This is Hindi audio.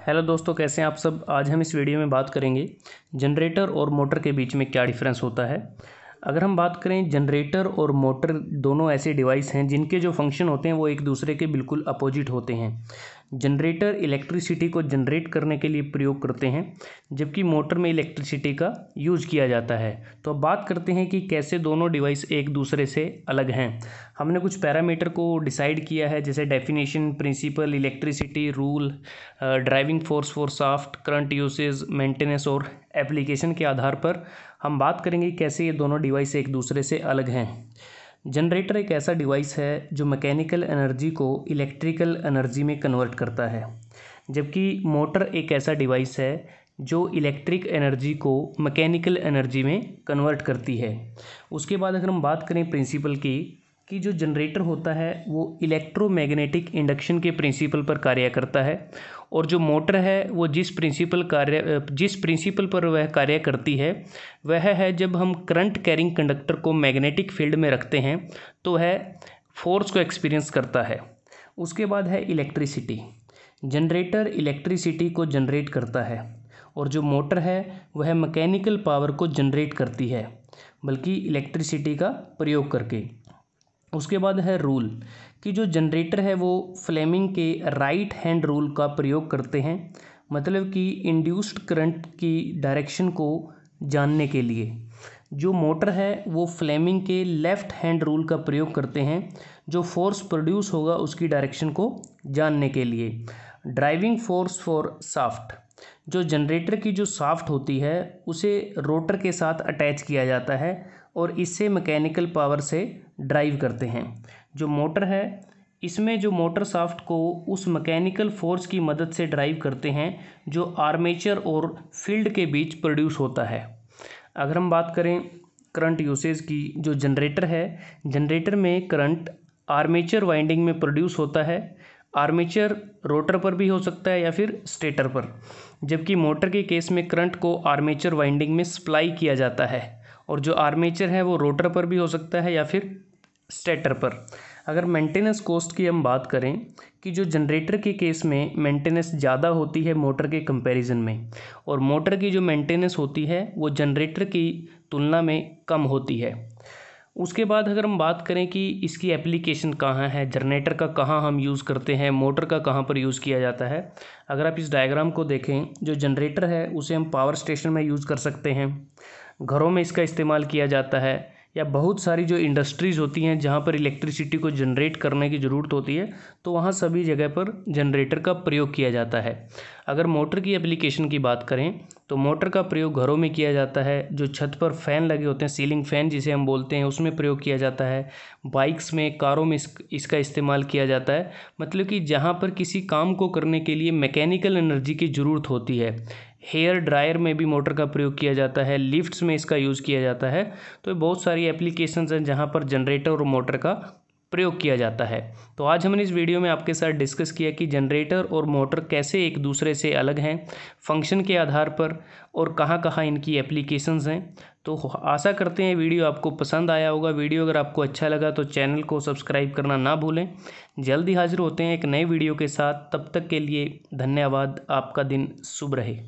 हेलो दोस्तों, कैसे हैं आप सब। आज हम इस वीडियो में बात करेंगे जनरेटर और मोटर के बीच में क्या डिफरेंस होता है। अगर हम बात करें, जनरेटर और मोटर दोनों ऐसे डिवाइस हैं जिनके जो फंक्शन होते हैं वो एक दूसरे के बिल्कुल अपोजिट होते हैं। जनरेटर इलेक्ट्रिसिटी को जनरेट करने के लिए प्रयोग करते हैं, जबकि मोटर में इलेक्ट्रिसिटी का यूज़ किया जाता है। तो अब बात करते हैं कि कैसे दोनों डिवाइस एक दूसरे से अलग हैं। हमने कुछ पैरामीटर को डिसाइड किया है, जैसे definition, principle, electricity, rule, driving force for shaft, current usage, maintenance और एप्लीकेशन के आधार पर हम बात करेंगे कैसे ये दोनों डिवाइस एक दूसरे से अलग हैं। जनरेटर एक ऐसा डिवाइस है जो मैकेनिकल एनर्जी को इलेक्ट्रिकल एनर्जी में कन्वर्ट करता है, जबकि मोटर एक ऐसा डिवाइस है जो इलेक्ट्रिक एनर्जी को मैकेनिकल एनर्जी में कन्वर्ट करती है। उसके बाद अगर हम बात करें प्रिंसिपल की, कि जो जनरेटर होता है वो इलेक्ट्रोमैग्नेटिक इंडक्शन के प्रिंसिपल पर कार्य करता है, और जो मोटर है वो जिस प्रिंसिपल पर वह कार्य करती है वह है, जब हम करंट कैरिंग कंडक्टर को मैग्नेटिक फील्ड में रखते हैं तो वह फोर्स को एक्सपीरियंस करता है। उसके बाद है इलेक्ट्रिसिटी। जनरेटर इलेक्ट्रिसिटी को जनरेट करता है और जो मोटर है वह मैकेनिकल पावर को जनरेट करती है, बल्कि इलेक्ट्रिसिटी का प्रयोग करके। उसके बाद है रूल, कि जो जनरेटर है वो फ्लेमिंग के राइट हैंड रूल का प्रयोग करते हैं, मतलब कि इंड्यूस्ड करंट की डायरेक्शन को जानने के लिए। जो मोटर है वो फ्लेमिंग के लेफ़्ट हैंड रूल का प्रयोग करते हैं, जो फोर्स प्रोड्यूस होगा उसकी डायरेक्शन को जानने के लिए। ड्राइविंग फोर्स फॉर शाफ्ट, जो जनरेटर की जो शाफ्ट होती है उसे रोटर के साथ अटैच किया जाता है और इससे मैकेनिकल पावर से ड्राइव करते हैं। जो मोटर है इसमें जो मोटर शाफ्ट को उस मैकेनिकल फोर्स की मदद से ड्राइव करते हैं जो आर्मेचर और फील्ड के बीच प्रोड्यूस होता है। अगर हम बात करें करंट यूसेज की, जो जनरेटर है, जनरेटर में करंट आर्मेचर वाइंडिंग में प्रोड्यूस होता है। आर्मेचर रोटर पर भी हो सकता है या फिर स्टेटर पर, जबकि मोटर के केस में करंट को आर्मेचर वाइंडिंग में सप्लाई किया जाता है, और जो आर्मेचर है वो रोटर पर भी हो सकता है या फिर स्टेटर पर। अगर मेंटेनेंस कॉस्ट की हम बात करें, कि जो जनरेटर के केस में मेंटेनेंस ज़्यादा होती है मोटर के कंपैरिजन में, और मोटर की जो मेंटेनेंस होती है वो जनरेटर की तुलना में कम होती है। उसके बाद अगर हम बात करें कि इसकी एप्लीकेशन कहाँ है, जनरेटर का कहाँ हम यूज़ करते हैं, मोटर का कहाँ पर यूज़ किया जाता है। अगर आप इस डायग्राम को देखें, जो जनरेटर है उसे हम पावर स्टेशन में यूज़ कर सकते हैं, घरों में इसका इस्तेमाल किया जाता है, या बहुत सारी जो इंडस्ट्रीज़ होती हैं जहाँ पर इलेक्ट्रिसिटी को जनरेट करने की ज़रूरत होती है तो वहाँ सभी जगह पर जनरेटर का प्रयोग किया जाता है। अगर मोटर की एप्लीकेशन की बात करें तो मोटर का प्रयोग घरों में किया जाता है, जो छत पर फ़ैन लगे होते हैं, सीलिंग फ़ैन जिसे हम बोलते हैं, उसमें प्रयोग किया जाता है। बाइक्स में, कारों में इसका इस्तेमाल किया जाता है, मतलब कि जहाँ पर किसी काम को करने के लिए मैकेनिकल एनर्जी की ज़रूरत होती है। हेयर ड्रायर में भी मोटर का प्रयोग किया जाता है, लिफ्ट्स में इसका यूज़ किया जाता है। तो बहुत सारी एप्लीकेशंस हैं जहाँ पर जनरेटर और मोटर का प्रयोग किया जाता है। तो आज हमने इस वीडियो में आपके साथ डिस्कस किया कि जनरेटर और मोटर कैसे एक दूसरे से अलग हैं फंक्शन के आधार पर, और कहाँ कहाँ इनकी एप्लीकेशंस हैं। तो आशा करते हैं वीडियो आपको पसंद आया होगा। वीडियो अगर आपको अच्छा लगा तो चैनल को सब्सक्राइब करना ना भूलें। जल्दी हाजिर होते हैं एक नए वीडियो के साथ, तब तक के लिए धन्यवाद। आपका दिन शुभ रहे।